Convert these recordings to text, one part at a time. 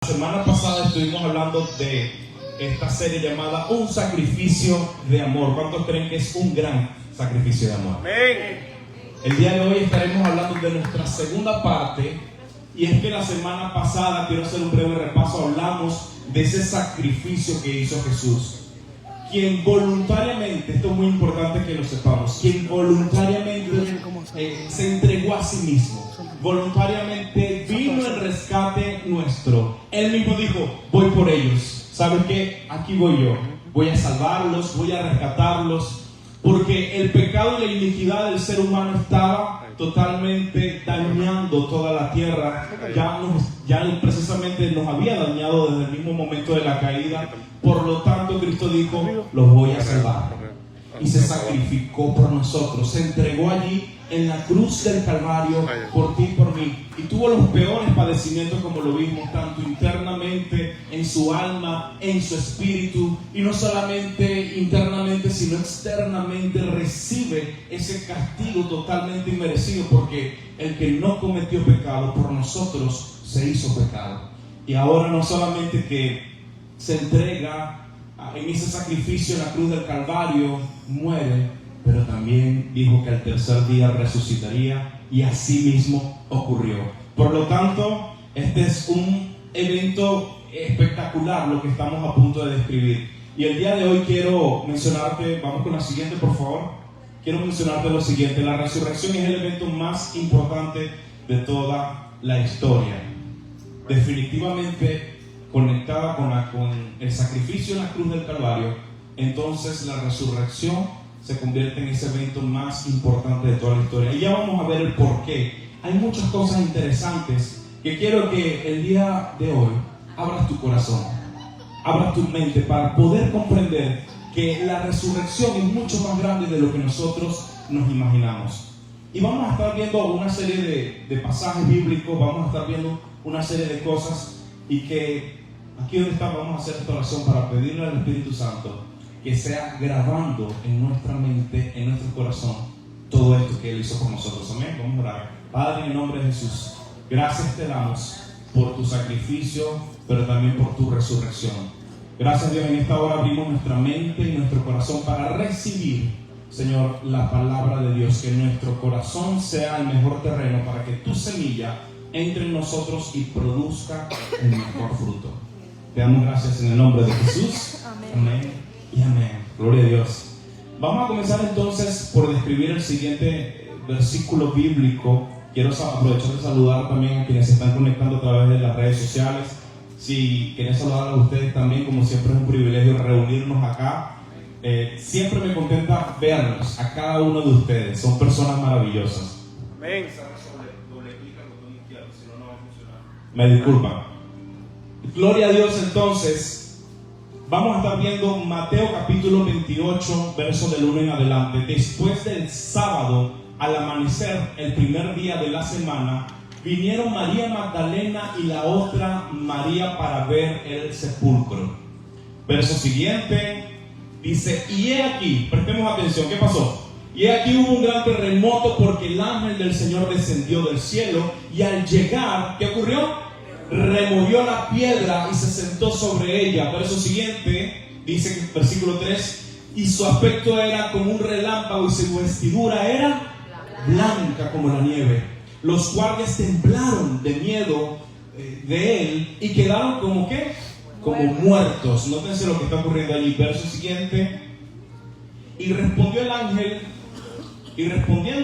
La semana pasada estuvimos hablando de esta serie llamada Un Sacrificio de Amor. ¿Cuántos creen que es un gran sacrificio de amor? Amén. El día de hoy estaremos hablando de nuestra segunda parte, y es que la semana pasada, quiero hacer un breve repaso, hablamos de ese sacrificio que hizo Jesús, quien voluntariamente, esto es muy importante que lo sepamos, quien voluntariamente se entregó a sí mismo, voluntariamente vino el rescate nuestro. Él mismo dijo: voy por ellos, ¿saben qué? Aquí voy yo, voy a salvarlos, voy a rescatarlos, porque el pecado y la iniquidad del ser humano estaba totalmente dañando toda la tierra. Ya precisamente nos había dañado desde el mismo momento de la caída. Por lo tanto, Cristo dijo: los voy a salvar. Y se sacrificó por nosotros, se entregó allí en la cruz del Calvario por ti y por mí, y tuvo los peores padecimientos, como lo vimos, tanto internamente en su alma, en su espíritu, y no solamente internamente sino externamente recibe ese castigo totalmente inmerecido, porque el que no cometió pecado por nosotros se hizo pecado. Y ahora no solamente que se entrega en ese sacrificio en la cruz del Calvario, muere, pero también dijo que al tercer día resucitaría, y así mismo ocurrió. Por lo tanto, este es un evento espectacular lo que estamos a punto de describir. Y el día de hoy quiero mencionarte, vamos con la siguiente por favor, quiero mencionarte lo siguiente: la resurrección es el evento más importante de toda la historia. Definitivamente conectada con el sacrificio en la cruz del Calvario, entonces la resurrección se convierte en ese evento más importante de toda la historia. Y ya vamos a ver el porqué. Hay muchas cosas interesantes que quiero que el día de hoy abras tu corazón, abras tu mente, para poder comprender que la resurrección es mucho más grande de lo que nosotros nos imaginamos. Y vamos a estar viendo una serie de pasajes bíblicos, vamos a estar viendo una serie de cosas, y que aquí donde estamos vamos a hacer esta oración para pedirle al Espíritu Santo que sea grabando en nuestra mente, en nuestro corazón, todo esto que Él hizo por nosotros. Amén. Vamos a orar. Padre, en el nombre de Jesús, gracias te damos por tu sacrificio, pero también por tu resurrección. Gracias, Dios. En esta hora abrimos nuestra mente y nuestro corazón para recibir, Señor, la palabra de Dios. Que nuestro corazón sea el mejor terreno para que tu semilla entre en nosotros y produzca el mejor fruto. Te damos gracias en el nombre de Jesús. Amén y amén. Gloria a Dios. Vamos a comenzar entonces por describir el siguiente versículo bíblico. Quiero aprovechar de saludar también a quienes se están conectando a través de las redes sociales. Si quieren saludar a ustedes también, como siempre es un privilegio reunirnos acá. Siempre me contenta verlos a cada uno de ustedes. Son personas maravillosas. Amén. Me disculpan. Gloria a Dios. Entonces vamos a estar viendo Mateo capítulo 28, verso del 1 en adelante. Después del sábado, al amanecer, el primer día de la semana, vinieron María Magdalena y la otra María para ver el sepulcro. Verso siguiente dice: y he aquí, prestemos atención, ¿qué pasó? Y he aquí hubo un gran terremoto, porque el ángel del Señor descendió del cielo, y al llegar, ¿qué ocurrió? Removió la piedra y se sentó sobre ella. Verso siguiente dice, que versículo 3: y su aspecto era como un relámpago, y su vestidura era blanca como la nieve. Los guardias temblaron de miedo de él, y quedaron como ¿qué? Como muertos. Nótense lo que está ocurriendo allí. Verso siguiente: y respondiendo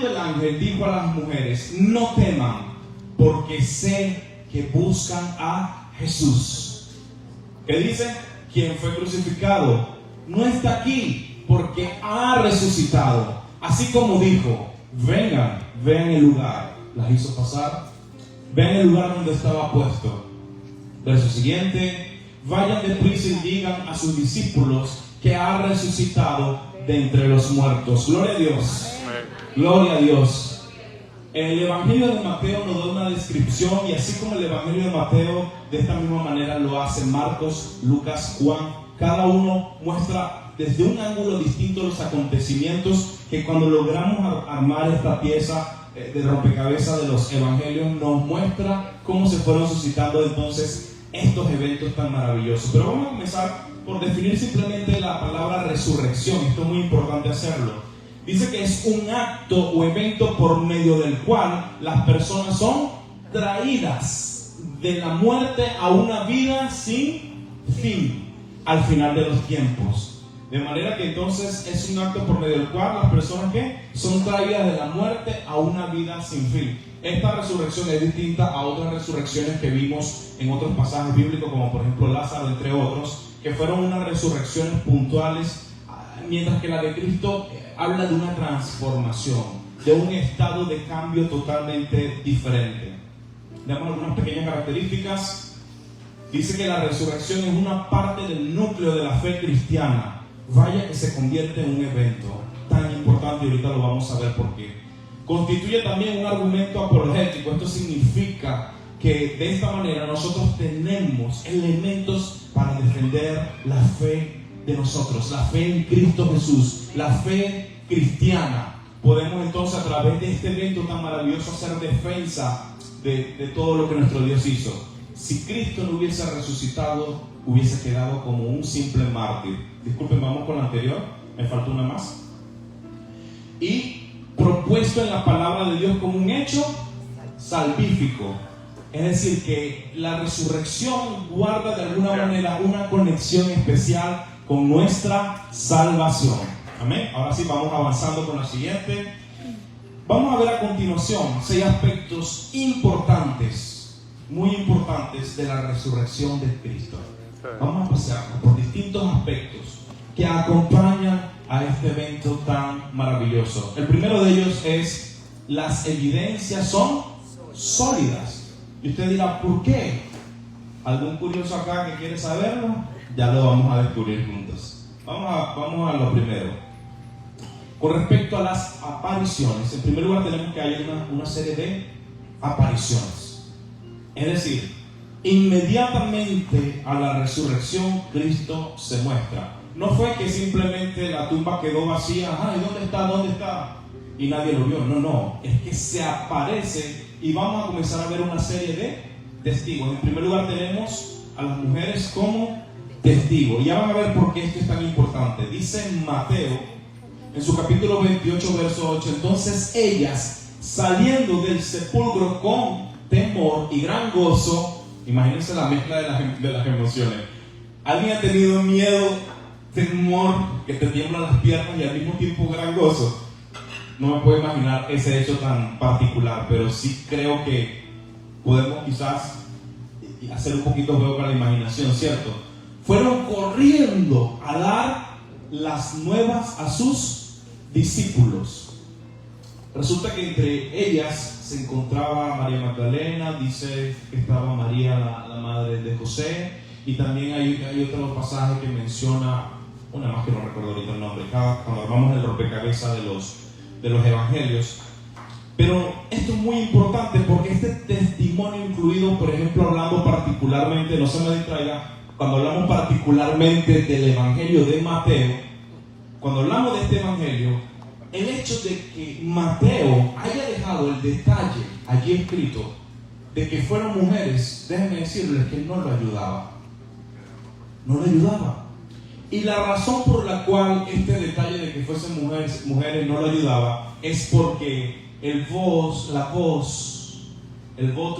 el ángel dijo a las mujeres: no teman, porque sé que buscan a Jesús. ¿Qué dice? Quien fue crucificado. No está aquí, porque ha resucitado. Así como dijo: vengan, vean el lugar. Las hizo pasar. Vean el lugar donde estaba puesto. Verso siguiente: vayan deprisa y digan a sus discípulos que ha resucitado de entre los muertos. Gloria a Dios. Gloria a Dios. El Evangelio de Mateo nos da una descripción, y así como el Evangelio de Mateo, de esta misma manera lo hace Marcos, Lucas, Juan. Cada uno muestra desde un ángulo distinto los acontecimientos, que cuando logramos armar esta pieza de rompecabezas de los evangelios, nos muestra cómo se fueron suscitando entonces estos eventos tan maravillosos. Pero vamos a comenzar por definir simplemente la palabra resurrección. Esto es muy importante hacerlo. Dice que es un acto o evento por medio del cual las personas son traídas de la muerte a una vida sin fin al final de los tiempos. De manera que entonces es un acto por medio del cual las personas que son traídas de la muerte a una vida sin fin. Esta resurrección es distinta a otras resurrecciones que vimos en otros pasajes bíblicos, como por ejemplo Lázaro, entre otros, que fueron unas resurrecciones puntuales, mientras que la de Cristo habla de una transformación, de un estado de cambio totalmente diferente. Damos algunas pequeñas características. Dice que la resurrección es una parte del núcleo de la fe cristiana. Vaya que se convierte en un evento tan importante, y ahorita lo vamos a ver por qué. Constituye también un argumento apologético. Esto significa que de esta manera nosotros tenemos elementos para defender la fe de nosotros, la fe en Cristo Jesús, la fe cristiana. Podemos entonces, a través de este evento tan maravilloso, hacer defensa de todo lo que nuestro Dios hizo. Si Cristo no hubiese resucitado, hubiese quedado como un simple mártir. Disculpen, vamos con la anterior, me faltó una más. Y propuesto en la palabra de Dios como un hecho salvífico. Es decir, que la resurrección guarda de alguna manera una conexión especial con nuestra salvación. Amén. Ahora sí, vamos avanzando con la siguiente. Vamos a ver a continuación 6 aspectos importantes, muy importantes, de la resurrección de Cristo. Vamos a pasarnos por distintos aspectos que acompañan a este evento tan maravilloso. El primero de ellos es: las evidencias son sólidas. Y usted dirá, ¿por qué? ¿Algún curioso acá que quiere saberlo? Ya lo vamos a descubrir juntos. Vamos a lo primero. Con respecto a las apariciones, en primer lugar tenemos que hay una serie de apariciones. Es decir, inmediatamente a la resurrección Cristo se muestra. No fue que simplemente la tumba quedó vacía. ¿Y dónde está? ¿Dónde está? Y nadie lo vio. No, es que se aparece y vamos a comenzar a ver una serie de testigos. En primer lugar tenemos a las mujeres como testigos. Ya van a ver por qué esto es tan importante. Dice Mateo, en su capítulo 28, verso 8: entonces ellas, saliendo del sepulcro con temor y gran gozo. Imagínense la mezcla de las emociones. ¿Alguien ha tenido miedo, temor, que te tiemblan las piernas y al mismo tiempo gran gozo? No me puedo imaginar ese hecho tan particular, pero sí creo que podemos quizás hacer un poquito juego con la imaginación, ¿cierto? Fueron corriendo a dar las nuevas a sus discípulos. Resulta que entre ellas se encontraba María Magdalena, dice que estaba María, la madre de José, y también hay otro pasaje que menciona, una más que no recuerdo ahorita el nombre, cuando armamos el rompecabezas de los evangelios. Pero esto es muy importante porque este testimonio incluido, por ejemplo, hablando particularmente, no se me distraiga, cuando hablamos particularmente del evangelio de Mateo, cuando hablamos de este evangelio, el hecho de que Mateo haya dejado el detalle allí escrito de que fueron mujeres, déjenme decirles que no lo ayudaba. No lo ayudaba. Y la razón por la cual este detalle de que fuesen mujeres no lo ayudaba es porque el voto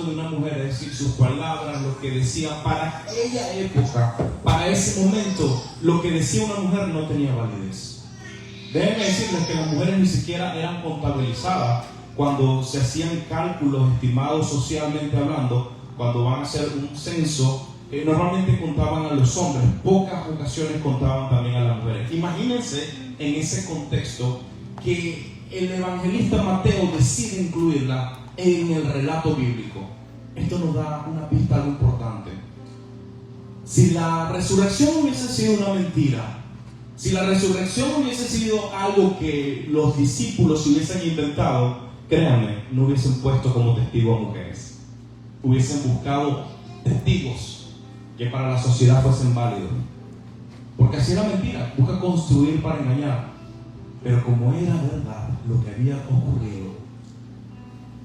de una mujer, es decir, sus palabras, lo que decía para aquella época, para ese momento, lo que decía una mujer no tenía validez. Déjenme decirles que las mujeres ni siquiera eran contabilizadas cuando se hacían cálculos estimados socialmente hablando. Cuando van a hacer un censo, normalmente contaban a los hombres, pocas ocasiones contaban también a las mujeres. Imagínense en ese contexto que el evangelista Mateo decide incluirla en el relato bíblico. Esto nos da una pista algo importante. Si la resurrección hubiese sido una mentira, si la resurrección hubiese sido algo que los discípulos hubiesen inventado, créanme, no hubiesen puesto como testigo a mujeres. Hubiesen buscado testigos que para la sociedad fuesen válidos. Porque así era mentira, busca construir para engañar. Pero como era verdad lo que había ocurrido,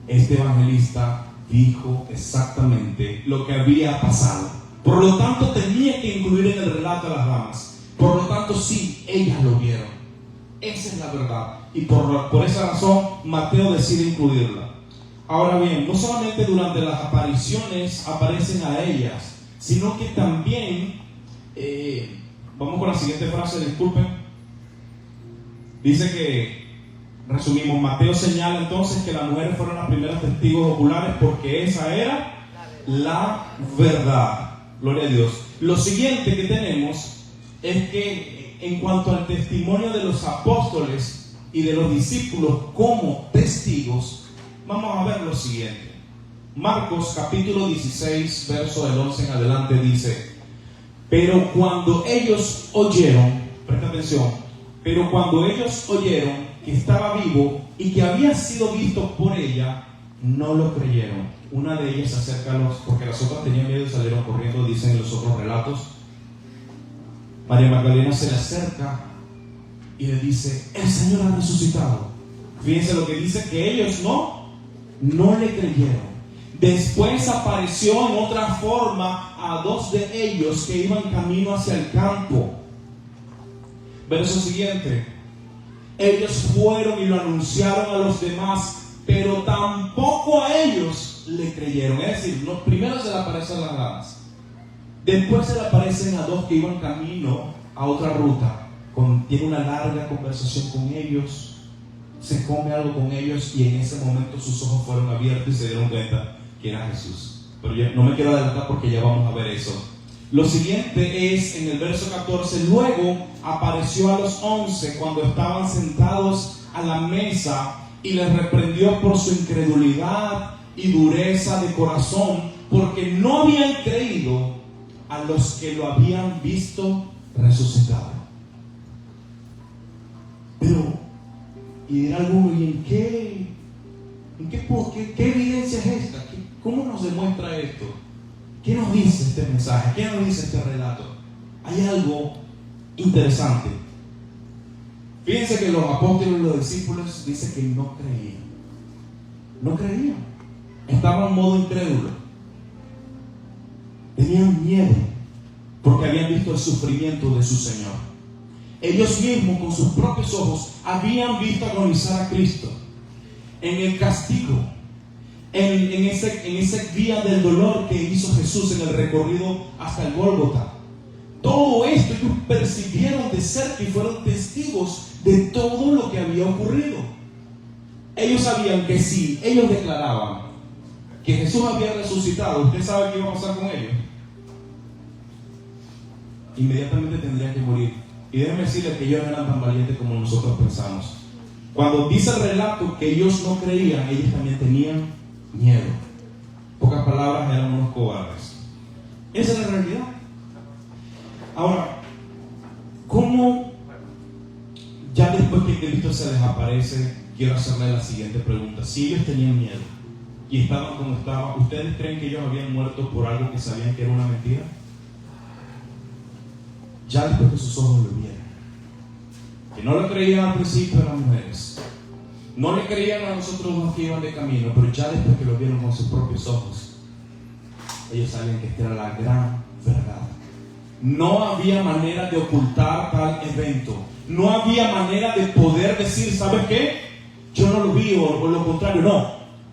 este evangelista dijo exactamente lo que había pasado. Por lo tanto, tenía que incluir en el relato a las damas. Por lo tanto, sí, ellas lo vieron. Esa es la verdad. Y por esa razón, Mateo decide incluirla. Ahora bien, no solamente durante las apariciones aparecen a ellas, sino que también, vamos con la siguiente frase, disculpen. Dice que, resumimos, Mateo señala entonces que las mujeres fueron las primeras testigos oculares porque esa era la verdad. Gloria a Dios. Lo siguiente que tenemos es que en cuanto al testimonio de los apóstoles y de los discípulos como testigos, vamos a ver lo siguiente. Marcos capítulo 16, verso del 11 en adelante dice: pero cuando ellos oyeron, presta atención, pero cuando ellos oyeron que estaba vivo y que había sido visto por ella, no lo creyeron. Una de ellas se acerca a los, porque las otras tenían miedo y salieron corriendo, dicen en los otros relatos. María Magdalena se le acerca y le dice: el Señor ha resucitado. Fíjense lo que dice, que ellos no le creyeron. Después apareció en otra forma a dos de ellos que iban camino hacia el campo. Verso siguiente: ellos fueron y lo anunciaron a los demás, pero tampoco a ellos le creyeron. Es decir, primero se le aparecen las damas, después se le aparecen a dos que iban camino a otra ruta. Tiene una larga conversación con ellos, se come algo con ellos, y en ese momento sus ojos fueron abiertos y se dieron cuenta que era Jesús. Pero yo no me quiero adelantar porque ya vamos a ver eso. Lo siguiente es en el verso 14: luego apareció a los 11 cuando estaban sentados a la mesa y les reprendió por su incredulidad y dureza de corazón, porque no habían creído a los que lo habían visto resucitado. Pero, y dirá alguno: ¿y qué evidencia es esta? ¿Cómo nos demuestra esto? ¿Qué nos dice este mensaje? ¿Qué nos dice este relato? Hay algo interesante. Fíjense que los apóstoles y los discípulos dicen que no creían. No creían. Estaban en modo incrédulo. Tenían miedo porque habían visto el sufrimiento de su Señor. Ellos mismos con sus propios ojos habían visto agonizar a Cristo en el castigo, en ese día del dolor que hizo Jesús en el recorrido hasta el Gólgota. Todo esto ellos percibieron de cerca y fueron testigos de todo lo que había ocurrido. Ellos sabían que si ellos declaraban que Jesús había resucitado, ¿usted sabe qué iba a pasar con ellos? Inmediatamente tendrían que morir. Y déjenme decirles que ellos no eran tan valientes como nosotros pensamos. Cuando dice el relato que ellos no creían, ellos también tenían miedo. En pocas palabras, eran unos cobardes. Esa es la realidad. Ahora, ¿cómo ya después que Cristo se les aparece? Quiero hacerle la siguiente pregunta. Si ellos tenían miedo y estaban como estaban, ¿ustedes creen que ellos habían muerto por algo que sabían que era una mentira? Ya después que sus ojos lo vieron. Que no lo creían al principio a las mujeres, no le creían a nosotros los que iban de camino, pero ya después que lo vieron con sus propios ojos, ellos sabían que esta era la gran verdad. No había manera de ocultar tal evento. No había manera de poder decir: ¿sabes qué? Yo no lo vi, o lo contrario.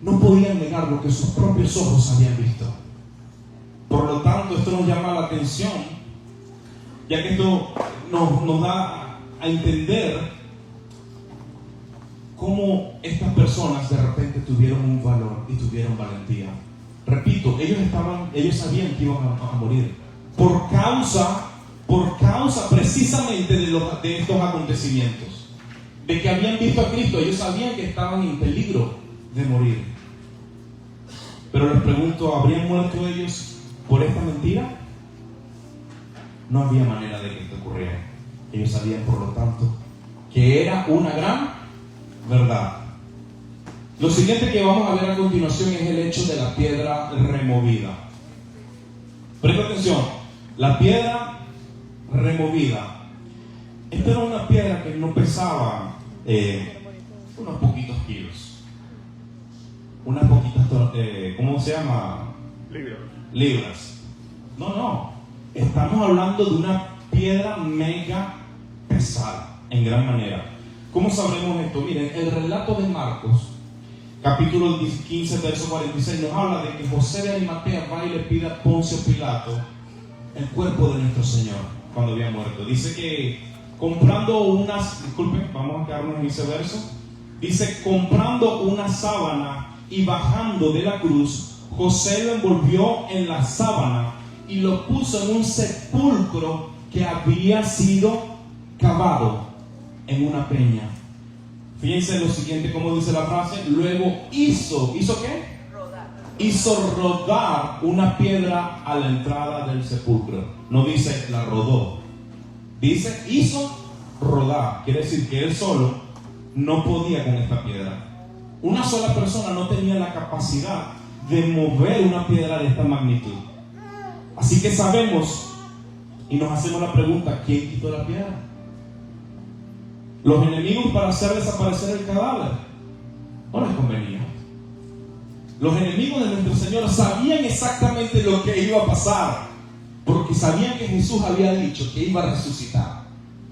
No podían negar lo que sus propios ojos habían visto. Por lo tanto, esto nos llama la atención, ya que esto nos da a entender cómo estas personas de repente tuvieron un valor y tuvieron valentía. Repito, ellos sabían que iban a morir por causa precisamente de estos acontecimientos, de que habían visto a Cristo. Ellos sabían que estaban en peligro de morir. Pero les pregunto, ¿habrían muerto ellos por esta mentira? No había manera de que esto ocurriera. Ellos sabían, por lo tanto, que era una gran verdad. Lo siguiente que vamos a ver a continuación es el hecho de la piedra removida. Presta atención, la piedra removida. Esta era una piedra que no pesaba unos poquitos kilos. Unas poquitas, ¿cómo se llama? Libras. No. Estamos hablando de una piedra mega pesada, en gran manera. ¿Cómo sabremos esto? Miren, el relato de Marcos, capítulo 15, verso 46, nos habla de que José de Arimatea va y le pide a Poncio Pilato el cuerpo de nuestro Señor cuando había muerto. Dice que vamos a quedarnos en ese verso. Dice, comprando una sábana y bajando de la cruz, José lo envolvió en la sábana y lo puso en un sepulcro que había sido cavado en una peña. Fíjense lo siguiente, como dice la frase. Luego ¿hizo qué? Hizo rodar una piedra a la entrada del sepulcro. No dice la rodó, dice hizo rodar. Quiere decir que él solo no podía con esta piedra. Una sola persona no tenía la capacidad de mover una piedra de esta magnitud. Así que sabemos y nos hacemos la pregunta: ¿quién quitó la piedra? Los enemigos, para hacer desaparecer el cadáver, no les convenía. Los enemigos de nuestro Señor sabían exactamente lo que iba a pasar, porque sabían que Jesús había dicho que iba a resucitar.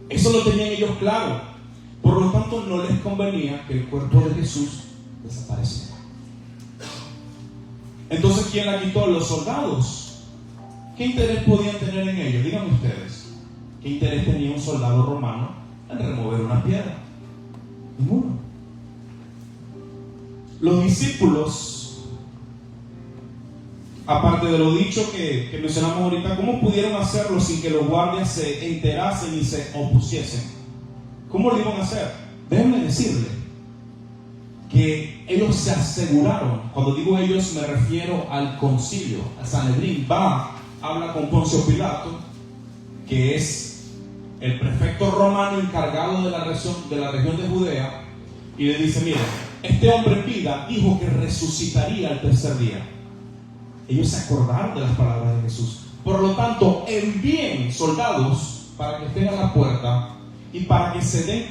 Eso lo tenían ellos claro. Por lo tanto, no les convenía que el cuerpo de Jesús desapareciera. Entonces, ¿quién la quitó? Los soldados. ¿Qué interés podían tener en ellos? Díganme ustedes. ¿Qué interés tenía un soldado romano en remover una piedra? Ninguno. Los discípulos, aparte de lo dicho que mencionamos ahorita, ¿cómo pudieron hacerlo sin que los guardias se enterasen y se opusiesen? ¿Cómo lo iban a hacer? Déjenme decirle que ellos se aseguraron. Cuando digo ellos, me refiero al concilio, al Sanedrín. Habla con Poncio Pilato, que es el prefecto romano encargado de la región de Judea, y le dice: mire, este hombre en vida dijo que resucitaría al tercer día. Ellos se acordaron de las palabras de Jesús. Por lo tanto, envíen soldados para que estén a la puerta y para que se den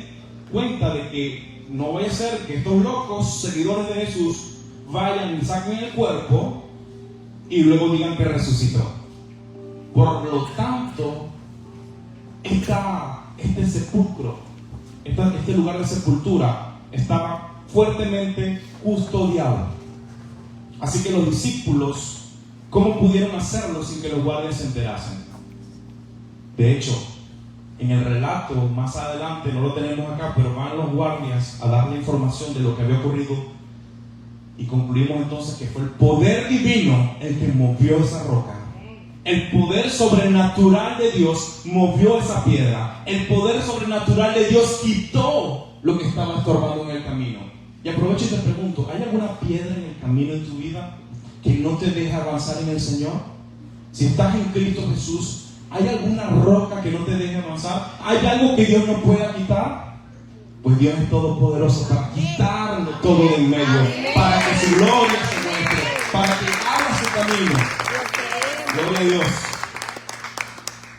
cuenta de que no vaya a ser que estos locos seguidores de Jesús vayan y saquen el cuerpo y luego digan que resucitó. Por lo tanto, este sepulcro, este lugar de sepultura estaba fuertemente custodiado. Así que los discípulos, ¿cómo pudieron hacerlo sin que los guardias se enterasen? De hecho, en el relato más adelante, no lo tenemos acá, pero van los guardias a darle información de lo que había ocurrido, y concluimos entonces que fue el poder divino el que movió esa roca. El poder sobrenatural de Dios movió esa piedra. El poder sobrenatural de Dios quitó lo que estaba estorbando en el camino. Y aprovecho y te pregunto: ¿hay alguna piedra en el camino de tu vida que no te deja avanzar en el Señor? Si estás en Cristo Jesús, ¿hay alguna roca que no te deje avanzar? ¿Hay algo que Dios no pueda quitar? Pues Dios es todopoderoso para quitarlo todo de en medio, para que su gloria se muestre, para que abra su camino. Gloria a Dios.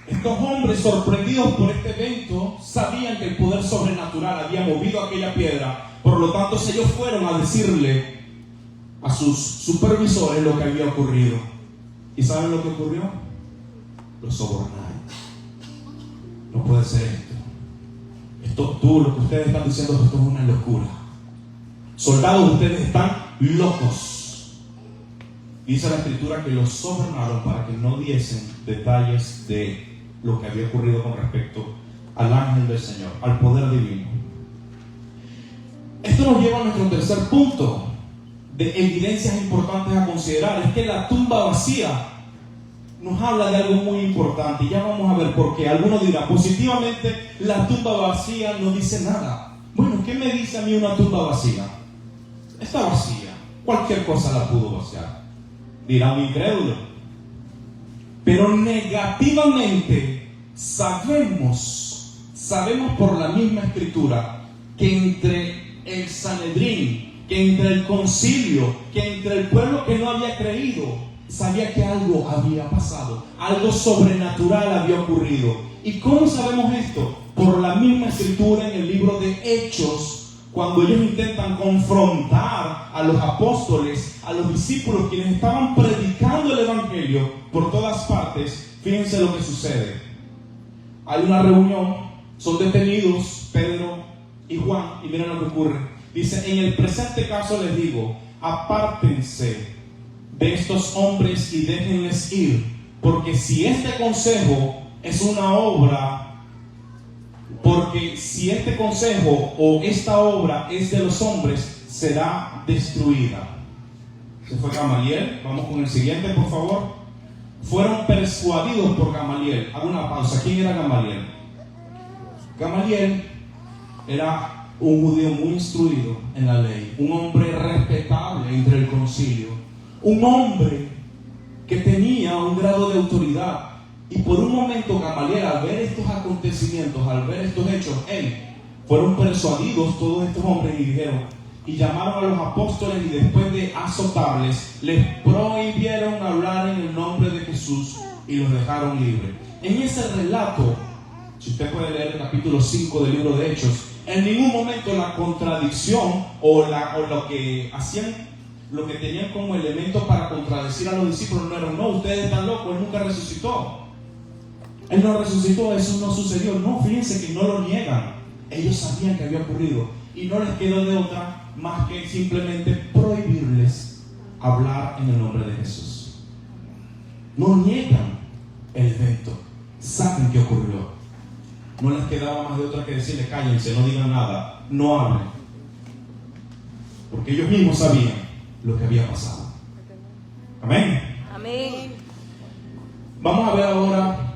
Estos hombres, sorprendidos por este evento, sabían que el poder sobrenatural había movido aquella piedra. Por lo tanto, ellos fueron a decirle a sus supervisores lo que había ocurrido. ¿Y saben lo que ocurrió? Los sobornaron. No puede ser esto. Lo que ustedes están diciendo, esto es una locura. Soldados, ustedes están locos. Dice la Escritura que los sobornaron para que no diesen detalles de lo que había ocurrido con respecto al ángel del Señor, al poder divino. Esto nos lleva a nuestro tercer punto de evidencias importantes a considerar. Es que la tumba vacía nos habla de algo muy importante, y ya vamos a ver por qué. Algunos dirán: positivamente, la tumba vacía no dice nada. Bueno, ¿qué me dice a mí una tumba vacía? Está vacía, cualquier cosa la pudo vaciar, dirá un incrédulo. Pero negativamente sabemos por la misma Escritura que entre el Sanedrín, que entre el concilio, que entre el pueblo que no había creído, sabía que algo había pasado, algo sobrenatural había ocurrido. ¿Y cómo sabemos esto? Por la misma Escritura en el libro de Hechos, cuando ellos intentan confrontar a los apóstoles, a los discípulos, quienes estaban predicando el Evangelio por todas partes. antes, fíjense lo que sucede. Hay una reunión, son detenidos Pedro y Juan, y miren lo que ocurre. Dice: en el presente caso les digo, apártense de estos hombres y déjenles ir, porque si este consejo es una obra, porque si este consejo o esta obra es de los hombres, será destruida. Se fue Gamaliel. Vamos con el siguiente, por favor. Fueron persuadidos por Gamaliel. Hago una pausa. ¿Quién era Gamaliel? Gamaliel era un judío muy instruido en la ley, un hombre respetable entre el concilio, un hombre que tenía un grado de autoridad. Y por un momento Gamaliel, al ver estos acontecimientos, al ver estos hechos, fueron persuadidos todos estos hombres y dijeron, y llamaron a los apóstoles, y después de azotarles, les prohibieron hablar en el nombre de Jesús y los dejaron libres. En ese relato, si usted puede leer el capítulo 5 del libro de Hechos, en ningún momento la contradicción o lo que hacían, lo que tenían como elemento para contradecir a los discípulos no era: no, ustedes están locos, Él nunca resucitó. Él no resucitó, eso no sucedió. No, fíjense que no lo niegan. Ellos sabían que había ocurrido y no les quedó de otra más que simplemente prohibirles hablar en el nombre de Jesús. No niegan el evento, saben que ocurrió. No les quedaba más de otra que decirle: cállense, no digan nada, no hablen, porque ellos mismos sabían lo que había pasado. Amén. Amén. Vamos a ver ahora.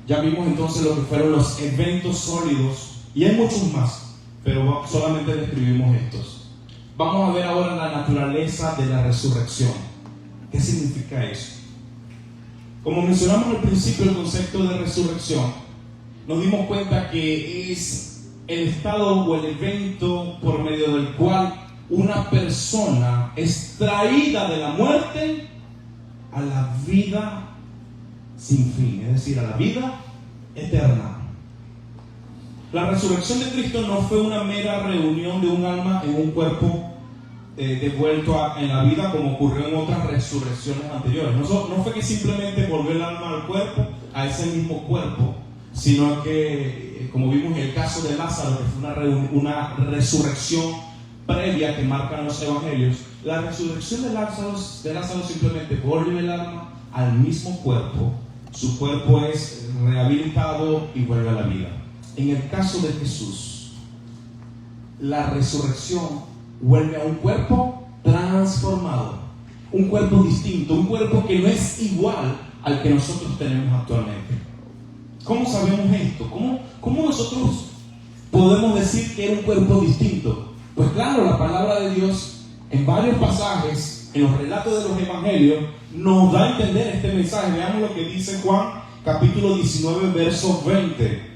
Ya vimos entonces lo que fueron los eventos sólidos, y hay muchos más, pero solamente describimos estos. Vamos a ver ahora la naturaleza de la resurrección. ¿Qué significa eso? Como mencionamos al principio el concepto de resurrección, nos dimos cuenta que es el estado o el evento por medio del cual una persona es traída de la muerte a la vida sin fin, es decir, a la vida eterna. La resurrección de Cristo no fue una mera reunión de un alma en un cuerpo devuelto en la vida, como ocurrió en otras resurrecciones anteriores. No fue que simplemente volvió el alma al cuerpo, a ese mismo cuerpo, sino que, como vimos en el caso de Lázaro, que fue una resurrección previa que marcan los evangelios. La resurrección de Lázaro simplemente vuelve el alma al mismo cuerpo. Su cuerpo es rehabilitado y vuelve a la vida. En el caso de Jesús, la resurrección vuelve a un cuerpo transformado, un cuerpo distinto, un cuerpo que no es igual al que nosotros tenemos actualmente. ¿Cómo sabemos esto? ¿Cómo nosotros podemos decir que era un cuerpo distinto? Pues claro, la palabra de Dios en varios pasajes, en los relatos de los evangelios, nos da a entender este mensaje. Veamos lo que dice Juan capítulo 19 verso 20,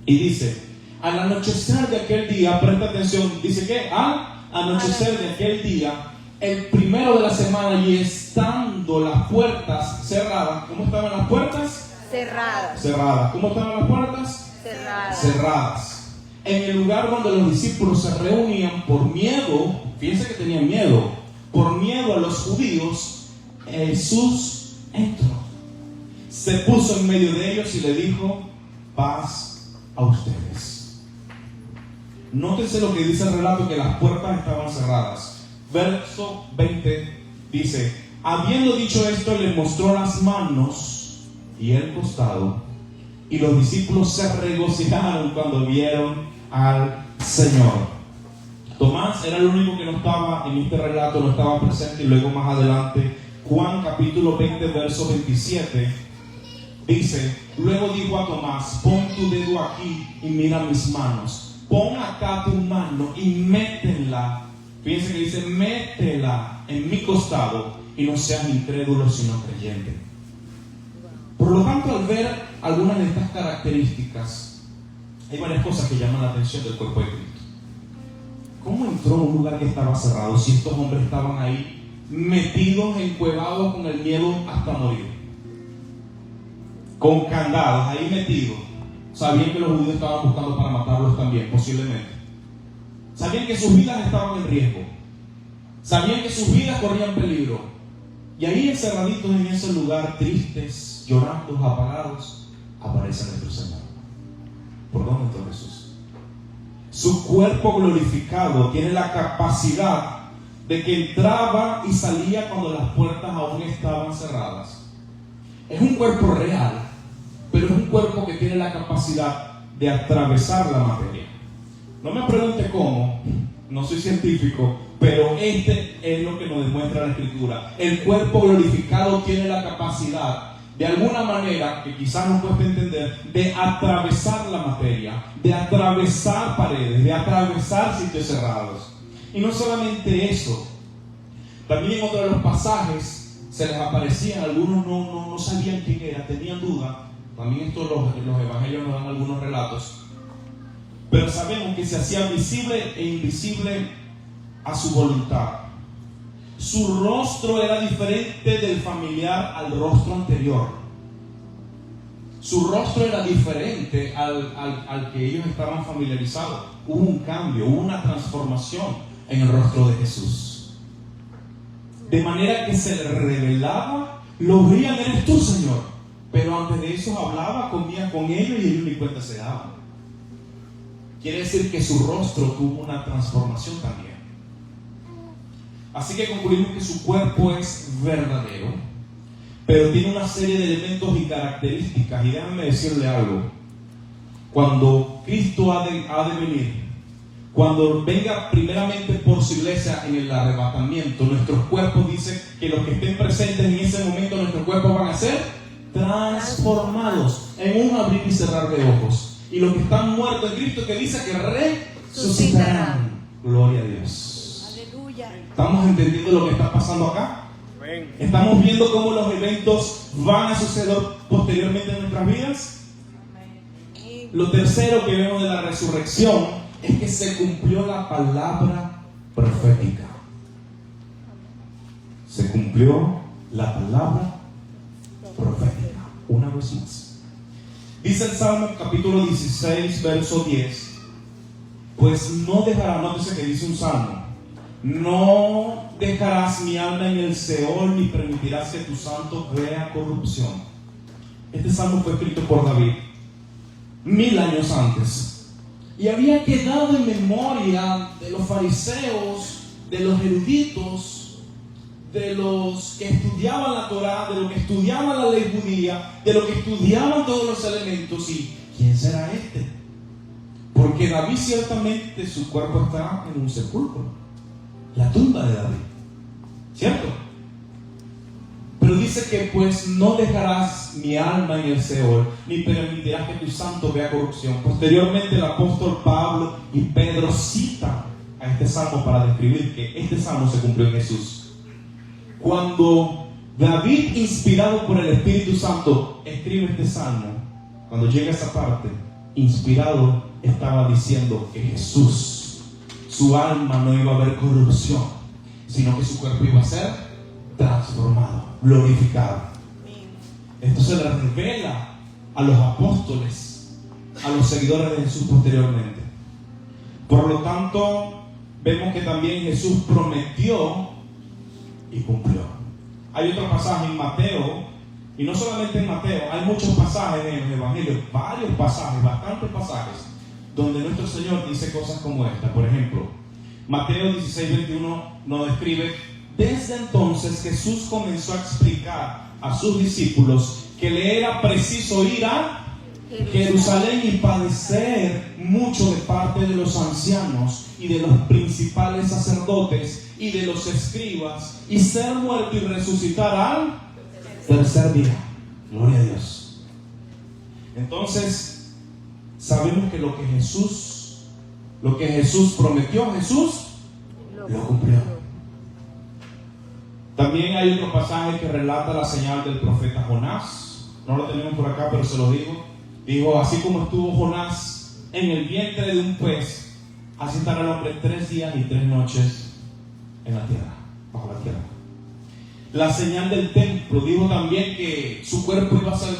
y dice: al anochecer de aquel día, presta atención, dice que al anochecer de aquel día, el primero de la semana, y estando las puertas cerradas. ¿Cómo estaban las puertas? Cerradas. ¿Cómo estaban las puertas? Cerradas. En el lugar donde los discípulos se reunían, por miedo, fíjense que tenían miedo, por miedo a los judíos, Jesús entró, se puso en medio de ellos y le dijo: paz a ustedes. Nótense lo que dice el relato, que las puertas estaban cerradas. Verso 20 dice: habiendo dicho esto, le mostró las manos y el costado, y los discípulos se regocijaron cuando vieron al Señor. Tomás era el único que no estaba en este relato, no estaba presente. Y luego más adelante, Juan capítulo 20 verso 27 dice: luego dijo a Tomás: pon tu dedo aquí y mira mis manos, pon acá tu mano y métela. Fíjense que dice: métela en mi costado y no seas incrédulo sino creyente. Por lo tanto, al ver algunas de estas características, hay varias cosas que llaman la atención del cuerpo de Cristo. ¿Cómo entró a un lugar que estaba cerrado si estos hombres estaban ahí metidos, encuevados, con el miedo hasta morir? Con candados, ahí metidos. Sabían que los judíos estaban buscando para matarlos también, posiblemente. Sabían que sus vidas estaban en riesgo. Sabían que sus vidas corrían peligro. Y ahí encerraditos en ese lugar, tristes, tristes, llorando, apagados, aparece nuestro Señor. ¿Por dónde entró Jesús? Su cuerpo glorificado tiene la capacidad de que entraba y salía cuando las puertas aún estaban cerradas. Es un cuerpo real, pero es un cuerpo que tiene la capacidad de atravesar la materia. No me pregunte cómo, no soy científico, pero este es lo que nos demuestra la Escritura. El cuerpo glorificado tiene la capacidad, de alguna manera, que quizás nos cueste entender, de atravesar la materia, de atravesar paredes, de atravesar sitios cerrados. Y no solamente eso, también en otro de los pasajes se les aparecían, algunos no sabían quién era, tenían duda. También esto los evangelios nos dan algunos relatos. Pero sabemos que se hacía visible e invisible a su voluntad. Su rostro era diferente del familiar al rostro anterior. Su rostro era diferente al que ellos estaban familiarizados. Hubo un cambio, hubo una transformación en el rostro de Jesús. De manera que se le revelaba, lo veían, eres tú, Señor. Pero antes de eso hablaba, comía con ellos y ellos ni cuenta se daban. Quiere decir que su rostro tuvo una transformación también. Así que concluimos que su cuerpo es verdadero, pero tiene una serie de elementos y características. Y déjame decirle algo. Cuando Cristo ha de venir, cuando venga primeramente por su iglesia en el arrebatamiento, nuestros cuerpos, dice que los que estén presentes en ese momento, nuestros cuerpos van a ser transformados en un abrir y cerrar de ojos. Y los que están muertos en Cristo, que dice que resucitarán. Gloria a Dios. Aleluya. ¿Estamos entendiendo lo que está pasando acá? ¿Estamos viendo cómo los eventos van a suceder posteriormente en nuestras vidas? Lo tercero que vemos de la resurrección es que se cumplió la palabra profética. Se cumplió la palabra profética. Una vez más. Dice el Salmo capítulo 16, verso 10. Pues no dejará, nótese que dice un salmo: no dejarás mi alma en el Seol, ni permitirás que tu santo vea corrupción. Este salmo fue escrito por David 1000 años antes. Y había quedado en memoria de los fariseos, de los eruditos, de los que estudiaban la Torá, de los que estudiaban la ley judía, de los que estudiaban todos los elementos. ¿Y quién será este? Porque David ciertamente su cuerpo está en un sepulcro, la tumba de David, ¿cierto? Pero dice que pues no dejarás mi alma en el Seol, ni permitirás que tu santo vea corrupción. Posteriormente el apóstol Pablo y Pedro citan a este salmo para describir que este salmo se cumplió en Jesús. Cuando David, inspirado por el Espíritu Santo, escribe este salmo, cuando llega a esa parte, inspirado, estaba diciendo que Jesús, su alma no iba a ver corrupción, sino que su cuerpo iba a ser transformado, glorificado. Esto se le revela a los apóstoles, a los seguidores de Jesús posteriormente. Por lo tanto, vemos que también Jesús prometió y cumplió. Hay otro pasaje en Mateo, y no solamente en Mateo, hay muchos pasajes en los evangelios, varios pasajes, bastantes pasajes, donde nuestro Señor dice cosas como esta. Por ejemplo, Mateo 16:21 nos describe: desde entonces Jesús comenzó a explicar a sus discípulos que le era preciso ir a Jerusalén y padecer mucho de parte de los ancianos y de los principales sacerdotes y de los escribas, y ser muerto y resucitar al tercer día. Gloria a Dios. Entonces sabemos que lo que Jesús prometió, Jesús lo cumplió. También hay otro pasaje que relata la señal del profeta Jonás. No lo tenemos por acá, pero se lo digo. Dijo: así como estuvo Jonás en el vientre de un pez, así estará el hombre 3 días y 3 noches en la tierra, bajo la tierra. La señal del templo, dijo también que su cuerpo iba a ser,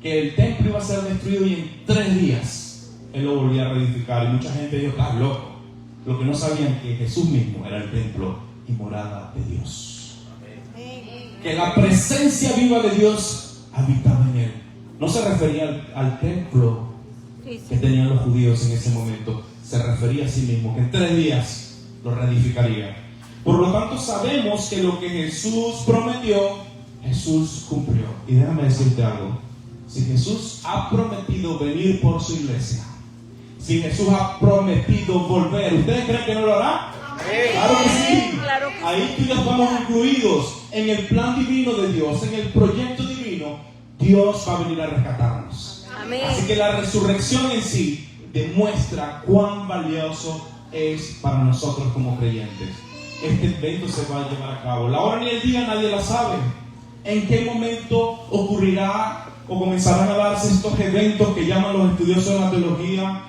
que el templo iba a ser destruido y en 3 días él lo volvía a reedificar. Y mucha gente dijo: estás loco. Lo que no sabían que Jesús mismo era el templo y morada de Dios. Que la presencia viva de Dios habitaba en él. No se refería al templo que tenían los judíos en ese momento, se refería a sí mismo, que en 3 días lo reedificaría. Por lo tanto, sabemos que lo que Jesús prometió, Jesús cumplió. Y déjame decirte algo: si Jesús ha prometido venir por su iglesia, si Jesús ha prometido volver, ¿ustedes creen que no lo hará? Claro que sí. Ahí tú y yo estamos incluidos en el plan divino de Dios, en el proyecto divino. Dios va a venir a rescatarnos. Amén. Así que la resurrección en sí demuestra cuán valioso es para nosotros como creyentes. Este evento se va a llevar a cabo. La hora ni el día nadie la sabe. ¿En qué momento ocurrirá o comenzarán a darse estos eventos que llaman los estudiosos de la teología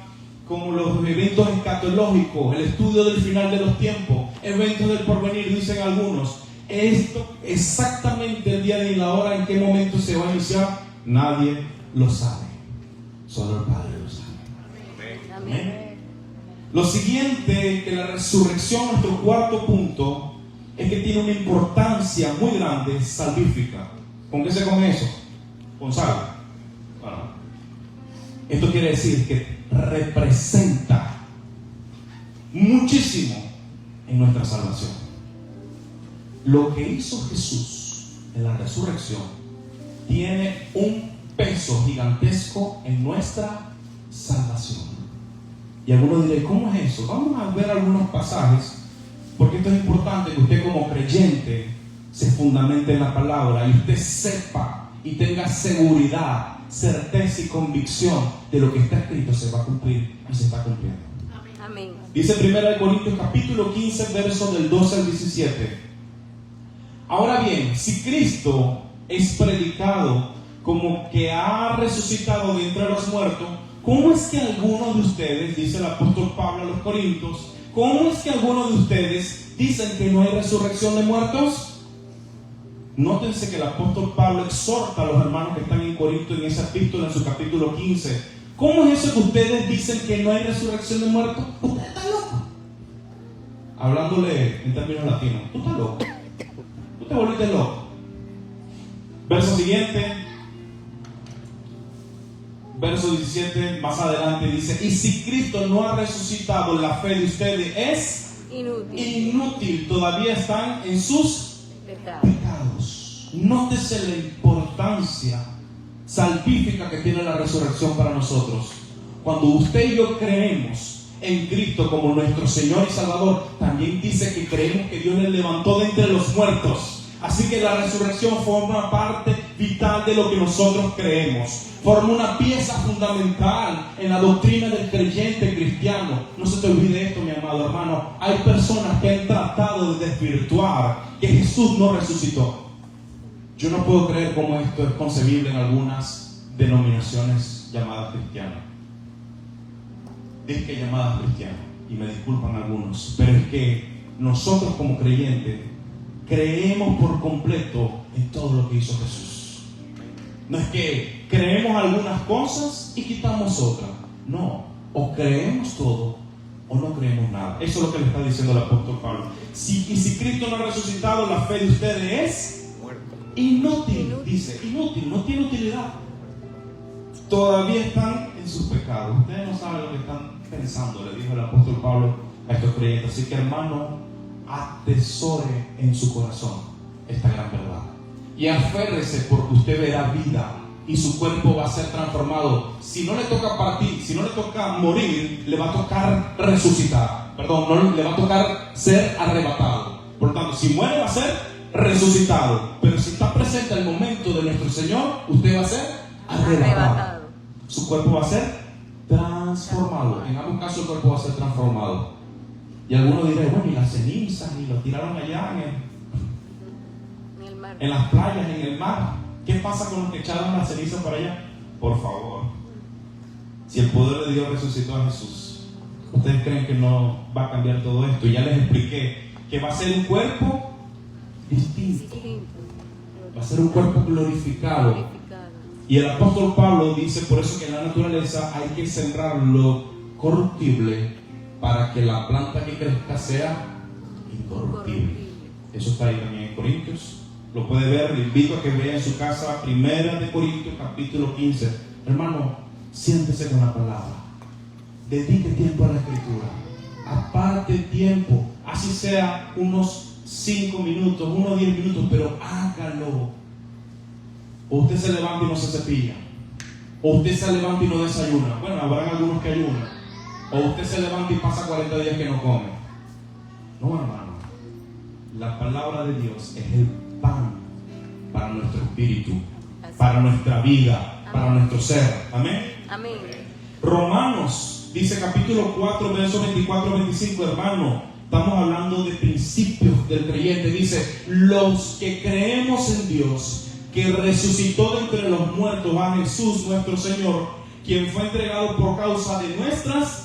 como los eventos escatológicos, el estudio del final de los tiempos, eventos del porvenir, dicen algunos? Esto exactamente el día y la hora en qué momento se va a iniciar, nadie lo sabe, solo el Padre lo sabe. Amén. Lo siguiente, que la resurrección, nuestro cuarto punto, es que tiene una importancia muy grande salvífica. ¿Con qué se come eso? Con sal. Bueno, esto quiere decir que representa muchísimo en nuestra salvación. Lo que hizo Jesús en la resurrección tiene un peso gigantesco en nuestra salvación. Y algunos dirán, ¿cómo es eso? Vamos a ver algunos pasajes, porque esto es importante que usted como creyente se fundamente en la palabra y usted sepa y tenga seguridad, certeza y convicción de lo que está escrito se va a cumplir y se está cumpliendo. Amén. Dice 1 Corintios capítulo 15, verso del 12 al 17. Ahora bien, si Cristo es predicado como que ha resucitado de entre los muertos, ¿cómo es que algunos de ustedes, dice el apóstol Pablo a los Corintios, cómo es que algunos de ustedes dicen que no hay resurrección de muertos? Nótense que el apóstol Pablo exhorta a los hermanos que están en Corinto en esa epístola, en su capítulo 15. ¿Cómo es eso que ustedes dicen que no hay resurrección de muertos? Usted está loco. Hablándole en términos latinos, tú estás loco. Tú te volviste loco. Verso siguiente, verso 17, más adelante dice: y si Cristo no ha resucitado, la fe de ustedes es inútil. Todavía están en sus pecados. Nótese la importancia salvífica que tiene la resurrección para nosotros. Cuando usted y yo creemos en Cristo como nuestro Señor y Salvador, también dice que creemos que Dios le levantó de entre los muertos. Así que la resurrección forma parte vital de lo que nosotros creemos. Forma una pieza fundamental en la doctrina del creyente cristiano. No se te olvide esto, mi amado hermano. Hay personas que han tratado de desvirtuar que Jesús no resucitó. Yo no puedo creer cómo esto es concebible en algunas denominaciones llamadas cristianas. Dice que llamadas cristianas, y me disculpan algunos, pero es que nosotros como creyentes creemos por completo en todo lo que hizo Jesús. No es que creemos algunas cosas y quitamos otras. No, o creemos todo o no creemos nada. Eso es lo que le está diciendo el apóstol Pablo. Si Cristo no ha resucitado, la fe de ustedes es inútil. Dice, inútil, no tiene utilidad. Todavía están en sus pecados. Ustedes no saben lo que están pensando, le dijo el apóstol Pablo a estos creyentes. Así que, hermano, atesore en su corazón esta gran verdad y aférrese, porque usted verá vida y su cuerpo va a ser transformado. Si no le toca partir, si no le toca morir, le va a tocar resucitar. Perdón, no le va a tocar ser arrebatado. Por lo tanto, si muere va a ser resucitado, pero si está presente el momento de nuestro Señor, usted va a ser arrebatado. Su cuerpo va a ser transformado. En algún caso el cuerpo va a ser transformado. Y algunos dirán, bueno, y las cenizas, y lo tiraron allá en las playas, en el mar. ¿Qué pasa con los que echaron las cenizas para allá? Por favor, si el poder de Dios resucitó a Jesús, ¿ustedes creen que no va a cambiar todo esto? Ya les expliqué que va a ser un cuerpo distinto, va a ser un cuerpo glorificado. Y el apóstol Pablo dice por eso que en la naturaleza hay que sembrar lo corruptible para que la planta que crezca sea incorruptible. Eso está ahí también en Corintios lo puede ver, le invito a que vea en su casa 1 Corintios capítulo 15. Hermano, siéntese con la palabra, dedique tiempo a la escritura, aparte tiempo, así sea unos 5 minutos, unos 10 minutos, pero hágalo. O usted se levanta y no se cepilla, o usted se levanta y no desayuna. Bueno, habrán algunos que ayunan. O usted se levanta y pasa 40 días que no come. No, hermano, la palabra de Dios es el pan para nuestro espíritu, para nuestra vida, para nuestro ser. Amén. Amén. Romanos dice capítulo 4 versos 24-25. Hermano, estamos hablando de principios del creyente. Dice: los que creemos en Dios, que resucitó de entre los muertos a Jesús nuestro Señor, quien fue entregado por causa de nuestras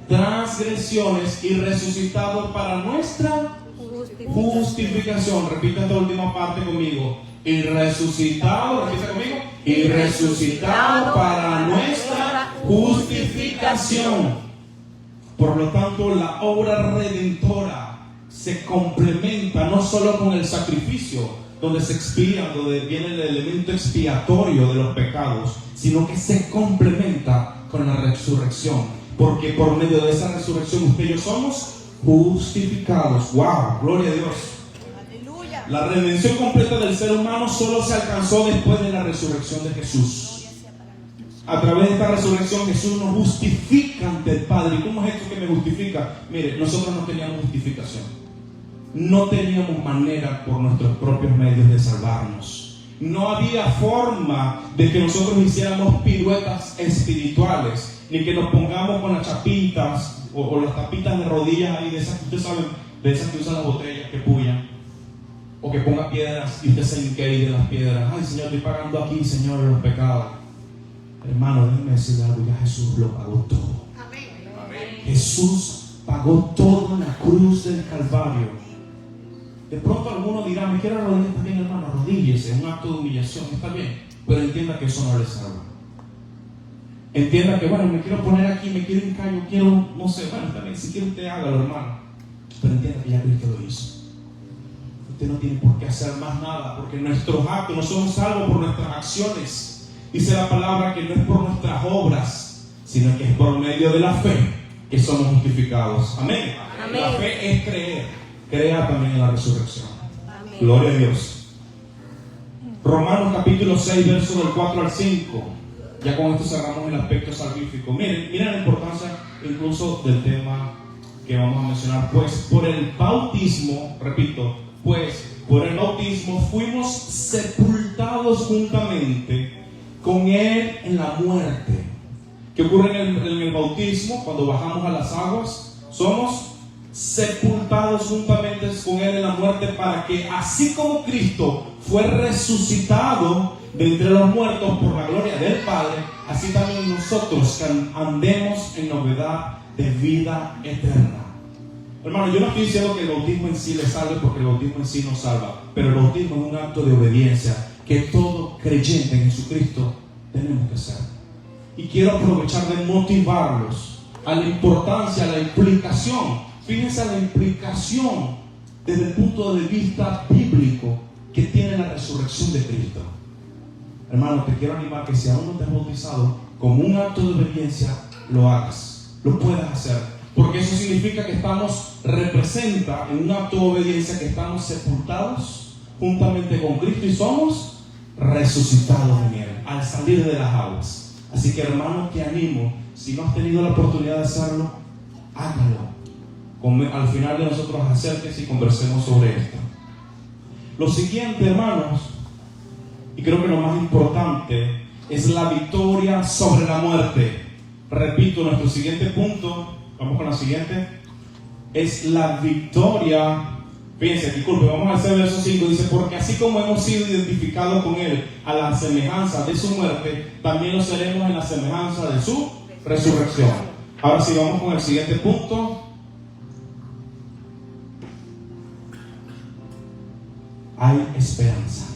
transgresiones y resucitado para nuestra justificación. Repita esta última parte conmigo. Y resucitado, repita conmigo. Y resucitado para nuestra justificación. Por lo tanto, la obra redentora se complementa no solo con el sacrificio, donde se expía, donde viene el elemento expiatorio de los pecados, sino que se complementa con la resurrección, porque por medio de esa resurrección usted y yo somos justificados. ¡Wow! ¡Gloria a Dios! ¡Aleluya! La redención completa del ser humano solo se alcanzó después de la resurrección de Jesús. A través de esta resurrección Jesús nos justifica ante el Padre. ¿Y cómo es esto que me justifica? Mire, nosotros no teníamos justificación. No teníamos manera por nuestros propios medios de salvarnos. No había forma de que nosotros hiciéramos piruetas espirituales, ni que nos pongamos con las chapitas o las tapitas de rodillas ahí, de esas que ustedes saben, de esas que usan las botellas que puyan, o que ponga piedras y usted se hinque de las piedras. Ay, Señor, estoy pagando aquí, Señor, los pecados. Hermano, déjeme decirle algo, ya Jesús lo pagó todo. Amén. Jesús pagó todo en la cruz del Calvario. De pronto alguno dirá: me quiero arrodillar. Está bien, hermano, arrodíllese, es un acto de humillación, está bien, pero entienda que eso no le salva. Entienda que, bueno, me quiero poner aquí, me quiero hincar, yo quiero, no sé, bueno, está bien, si quiere usted hágalo, hermano, pero entienda que ya Cristo lo hizo. Usted no tiene por qué hacer más nada, porque nuestros actos no son salvos por nuestras acciones. Dice la palabra que no es por nuestras obras, sino que es por medio de la fe que somos justificados. Amén. Amén. La fe es creer. Crea también en la resurrección. Amén. Gloria a Dios. Romanos capítulo 6, versos del 4 al 5. Ya con esto cerramos el aspecto salvífico. Miren la importancia incluso del tema que vamos a mencionar. Pues por el bautismo, repito, pues por el bautismo fuimos sepultados juntamente con Él en la muerte. ¿Qué ocurre en el bautismo? Cuando bajamos a las aguas, somos sepultados juntamente con Él en la muerte, para que así como Cristo fue resucitado de entre los muertos por la gloria del Padre, así también nosotros andemos en novedad de vida eterna. Hermano, yo no estoy diciendo que el bautismo en sí le salve, porque el bautismo en sí no salva, pero el bautismo es un acto de obediencia que todo creyente en Jesucristo tenemos que hacer. Y quiero aprovechar de motivarlos a la importancia, a la implicación. Fíjense la implicación desde el punto de vista bíblico que tiene la resurrección de Cristo. Hermano, te quiero animar que si aún no te has bautizado, como un acto de obediencia, lo hagas, lo puedas hacer. Porque eso significa que representa en un acto de obediencia que estamos sepultados juntamente con Cristo y somos resucitados en Él al salir de las aguas. Así que, hermano, te animo, si no has tenido la oportunidad de hacerlo, hágalo. Al final de nosotros acérquese y conversemos sobre esto. Lo siguiente, hermanos, y creo que lo más importante, es la victoria sobre la muerte. Repito, nuestro siguiente punto, vamos con la siguiente, es la victoria. Fíjense, disculpe, vamos al verso 5, dice: porque así como hemos sido identificados con Él a la semejanza de su muerte, también lo seremos en la semejanza de su resurrección. Ahora sí, vamos con el siguiente punto. Hay esperanza.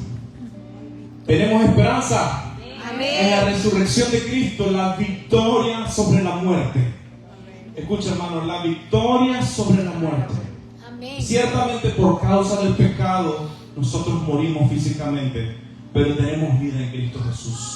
Tenemos esperanza. Amén. En la resurrección de Cristo, la victoria sobre la muerte. Amén. Escucha, hermano, la victoria sobre la muerte. Amén. Ciertamente por causa del pecado, nosotros morimos físicamente, pero tenemos vida en Cristo Jesús.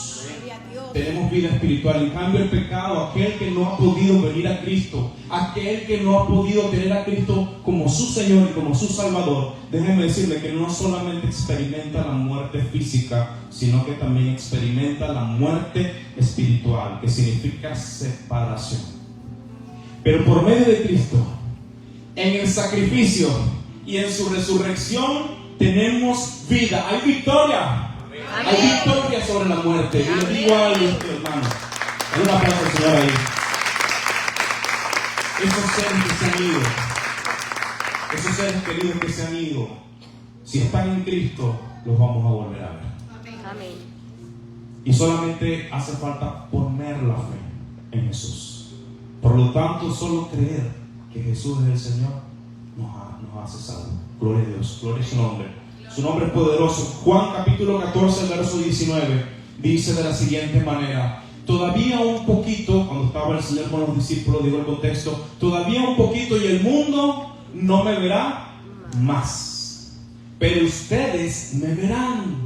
Tenemos vida espiritual. En cambio, el pecado, aquel que no ha podido venir a Cristo, aquel que no ha podido tener a Cristo como su Señor y como su Salvador, déjenme decirle que no solamente experimenta la muerte física, sino que también experimenta la muerte espiritual, que significa separación. Pero por medio de Cristo, en el sacrificio y en su resurrección, tenemos vida. Hay victoria. Amén. Hay victoria sobre la muerte. Y les digo algo, hermano. Hay una aplauso al Señor ahí. Esos seres que se han ido, esos seres queridos que se han ido, si están en Cristo, los vamos a volver a ver. Amén. Y solamente hace falta poner la fe en Jesús. Por lo tanto, solo creer que Jesús es el Señor nos hace salvos. Gloria a Dios, gloria a su nombre. Su nombre es poderoso. Juan capítulo 14, verso 19, dice de la siguiente manera: todavía un poquito, cuando estaba el Señor con los discípulos, digo el contexto, todavía un poquito y el mundo no me verá más, pero ustedes me verán,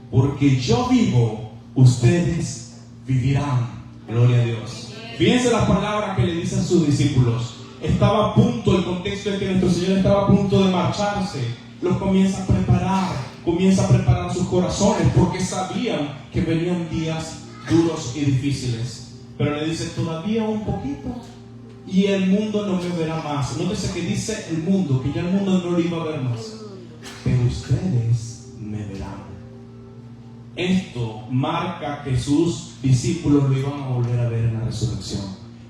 porque yo vivo, ustedes vivirán. Gloria a Dios. Fíjense las palabras que le dicen sus discípulos. Estaba a punto, el contexto es que nuestro Señor estaba a punto de marcharse. Los comienza a preparar sus corazones, porque sabían que venían días duros y difíciles. Pero le dice: todavía un poquito y el mundo no me verá más. Nótese que dice el mundo, que ya el mundo no lo iba a ver más, pero ustedes me verán. Esto marca que sus discípulos lo iban a volver a ver en la resurrección.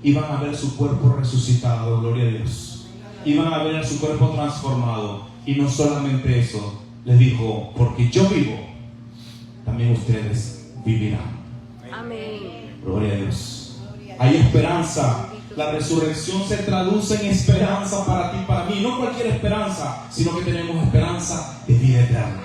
Iban a ver su cuerpo resucitado, gloria a Dios. Iban a ver su cuerpo transformado. Y no solamente eso, les dijo: porque yo vivo, también ustedes vivirán. Amén. Gloria a Dios. Hay esperanza. La resurrección se traduce en esperanza para ti y para mí. No cualquier esperanza, sino que tenemos esperanza de vida eterna.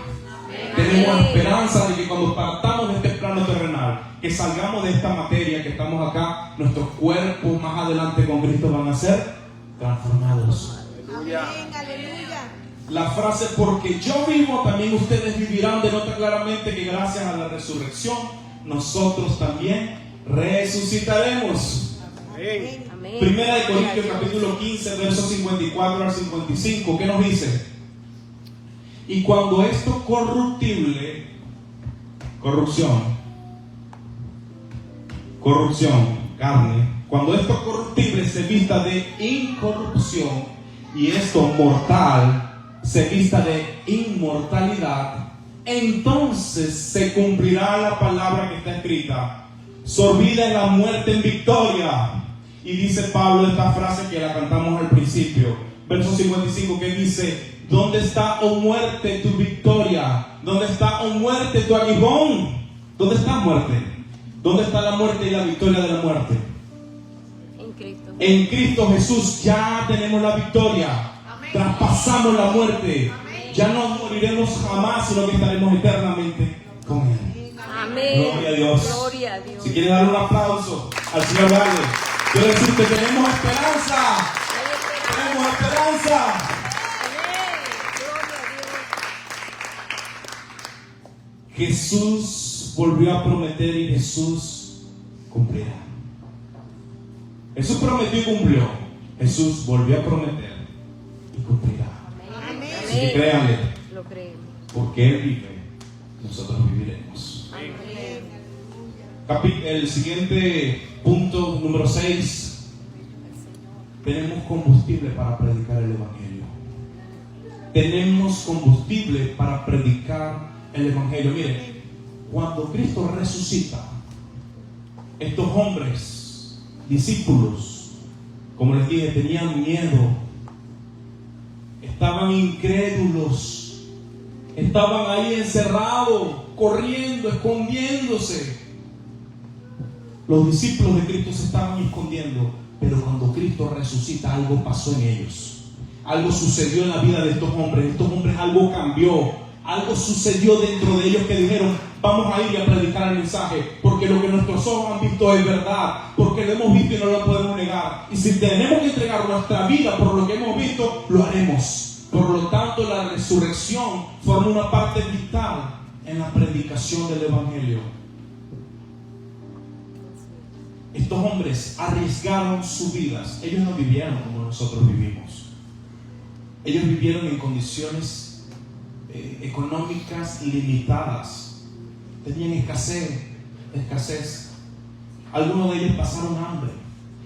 Tenemos esperanza de que cuando partamos de este plano terrenal, que salgamos de esta materia, que estamos acá, nuestros cuerpos más adelante con Cristo van a ser transformados. Amén, aleluya. La frase porque yo vivo, también ustedes vivirán, denota claramente que gracias a la resurrección nosotros también resucitaremos. Amén. Primera de Corintios capítulo 15, versos 54 al 55, ¿qué nos dice? Y cuando esto corruptible, carne, cuando esto corruptible se vista de incorrupción y esto mortal se vista de inmortalidad, entonces se cumplirá la palabra que está escrita: sorbida es la muerte en victoria. Y dice Pablo esta frase que la cantamos al principio, verso 55, que dice: ¿dónde está, oh muerte, tu victoria? ¿Dónde está, oh muerte, tu aguijón? ¿Dónde está, muerte? ¿Dónde está la muerte y la victoria de la muerte? En Cristo. En Cristo Jesús ya tenemos la victoria. Traspasamos la muerte. Amén. Ya no moriremos jamás, sino que estaremos eternamente con Él. Amén. Gloria a Dios. Gloria a Dios. Si quieren dar un aplauso al Señor, dale. Quiero decir que tenemos esperanza. Tenemos esperanza. Amén. Gloria a Dios. Jesús volvió a prometer y Jesús cumplirá. Jesús prometió y cumplió. Jesús volvió a prometer y cumplirá. Amén. Así que créanle, Lo creemos. porque Él vive, nosotros viviremos. Amén. El siguiente punto, número 6. Tenemos combustible para predicar el Evangelio. Tenemos combustible para predicar el Evangelio. Miren, cuando Cristo resucita, estos hombres, discípulos, como les dije, tenían miedo, estaban incrédulos, estaban ahí encerrados, corriendo, escondiéndose. Los discípulos de Cristo se estaban escondiendo, pero cuando Cristo resucita, algo pasó en ellos. Algo sucedió en la vida de estos hombres. Estos hombres, algo cambió. Algo sucedió dentro de ellos que dijeron: vamos a ir a predicar el mensaje, porque lo que nuestros ojos han visto es verdad, porque lo hemos visto y no lo podemos negar. Y si tenemos que entregar nuestra vida por lo que hemos visto, lo haremos. Por lo tanto, la resurrección forma una parte vital en la predicación del Evangelio. Estos hombres arriesgaron sus vidas. Ellos no vivieron como nosotros vivimos. Ellos vivieron en condiciones económicas limitadas. Tenían escasez. Algunos de ellos pasaron hambre.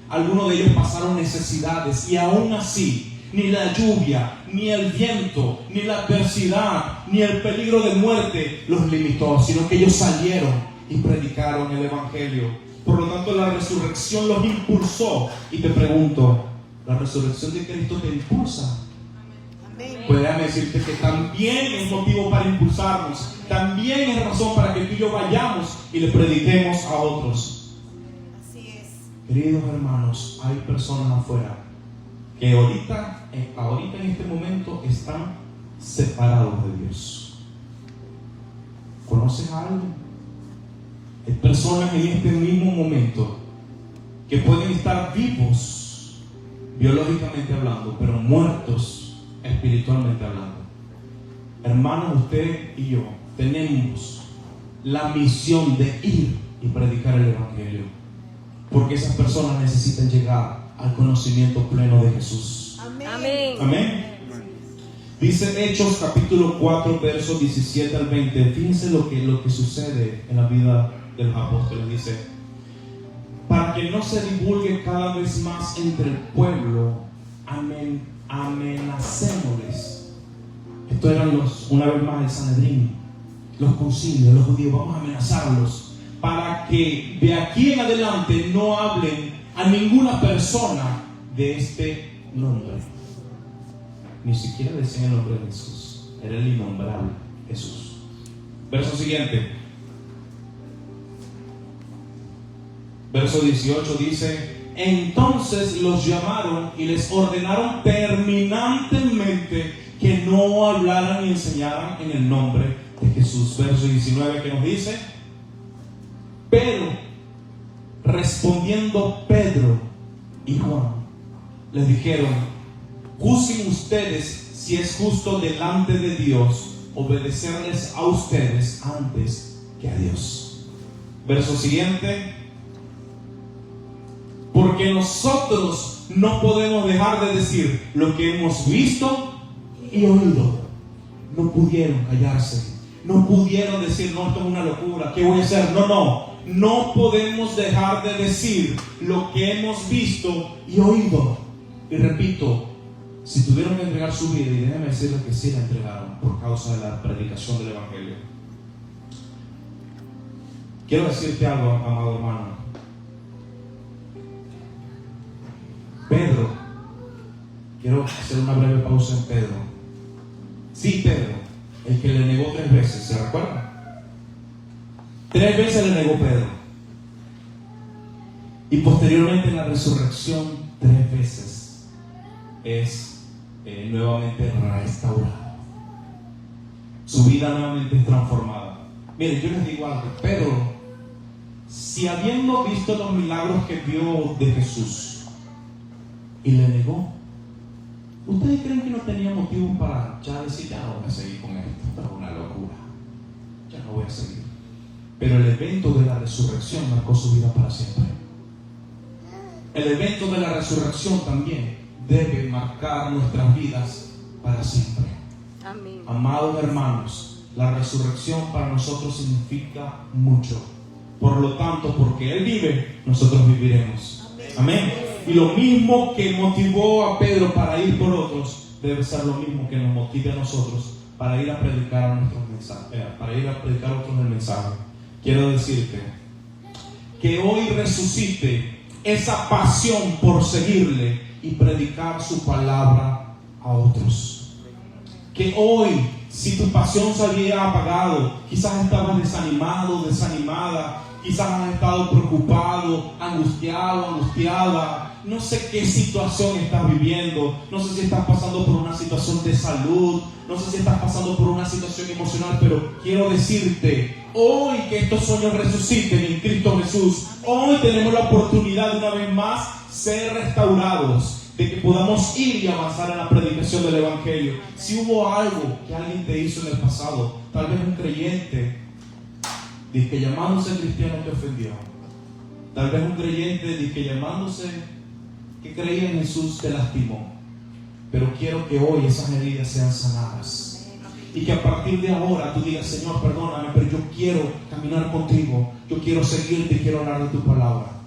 Algunos de ellos pasaron necesidades. Y aún así, ni la lluvia, ni el viento, ni la adversidad, ni el peligro de muerte los limitó, sino que ellos salieron y predicaron el Evangelio. Por lo tanto, la resurrección los impulsó. Y te pregunto, ¿la resurrección de Cristo te impulsa? Amén. Pues déjame decirte que también es motivo para impulsarnos. También es razón para que tú y yo vayamos y le prediquemos a otros. Así es. Queridos hermanos, hay personas afuera que ahorita en este momento están separados de Dios. ¿Conoces a alguien? Hay personas en este mismo momento que pueden estar vivos biológicamente hablando, pero muertos espiritualmente hablando. Hermanos, usted y yo tenemos la misión de ir y predicar el Evangelio, porque esas personas necesitan llegar al conocimiento pleno de Jesús. Amén. Amén. Dice Hechos capítulo 4 versos 17 al 20. Fíjense lo que sucede en la vida de los apóstoles. Dice: para que no se divulgue cada vez más entre el pueblo, amenacémosles. Estos eran una vez más el Sanedrín, los concilios, los judíos. Vamos a amenazarlos para que de aquí en adelante no hablen a ninguna persona de este nombre. Ni siquiera decían el nombre de Jesús. Era el innombrable Jesús. Verso siguiente. Verso 18 dice: entonces los llamaron y les ordenaron terminantemente que no hablaran ni enseñaran en el nombre de Jesús. Verso 19 que nos dice: pero respondiendo Pedro y Juan les dijeron: juzguen ustedes si es justo delante de Dios obedecerles a ustedes antes que a Dios. Verso siguiente: porque nosotros no podemos dejar de decir lo que hemos visto y oído. No pudieron callarse, no pudieron decir: no, esto es una locura, ¿qué voy a hacer? No podemos dejar de decir lo que hemos visto y oído. Y repito, si tuvieron que entregar su vida, y déjenme decirles que sí la entregaron por causa de la predicación del Evangelio. Quiero decirte algo, amado hermano. Pedro, quiero hacer una breve pausa en Pedro. Sí, Pedro, el que le negó 3 veces, ¿se recuerdan? 3 veces le negó Pedro. Y posteriormente en la resurrección 3 veces es nuevamente restaurado. Su vida nuevamente es transformada. Miren, yo les digo algo. Pedro, si habiendo visto los milagros que vio de Jesús y le negó, ¿ustedes creen que no tenía motivo para ya decir: ya no voy a seguir con esto, esto es una locura, ya no voy a seguir? Pero el evento de la resurrección marcó su vida para siempre. El evento de la resurrección también debe marcar nuestras vidas para siempre. Amén. Amados hermanos, la resurrección para nosotros significa mucho. Por lo tanto, porque Él vive, nosotros viviremos. Amén. Y lo mismo que motivó a Pedro para ir por otros, debe ser lo mismo que nos motive a nosotros para ir a predicar a nuestros mensajes, para ir a predicar a otros el mensaje. Quiero decirte que hoy resucite esa pasión por seguirle y predicar su palabra a otros. Que hoy, si tu pasión se había apagado, quizás estabas desanimado, desanimada, quizás has estado preocupado, angustiado, angustiada. No sé qué situación estás viviendo. No sé si estás pasando por una situación de salud. No sé si estás pasando por una situación emocional. Pero quiero decirte, hoy que estos sueños resuciten en Cristo Jesús, hoy tenemos la oportunidad de una vez más ser restaurados, de que podamos ir y avanzar en la predicación del Evangelio. Si hubo algo que alguien te hizo en el pasado, tal vez un creyente de que llamándose cristiano te ofendió, tal vez un creyente de que llamándose que creía en Jesús te lastimó, pero quiero que hoy esas heridas sean sanadas y que a partir de ahora tú digas: Señor, perdóname, pero yo quiero caminar contigo, yo quiero seguirte y quiero hablar de tu palabra.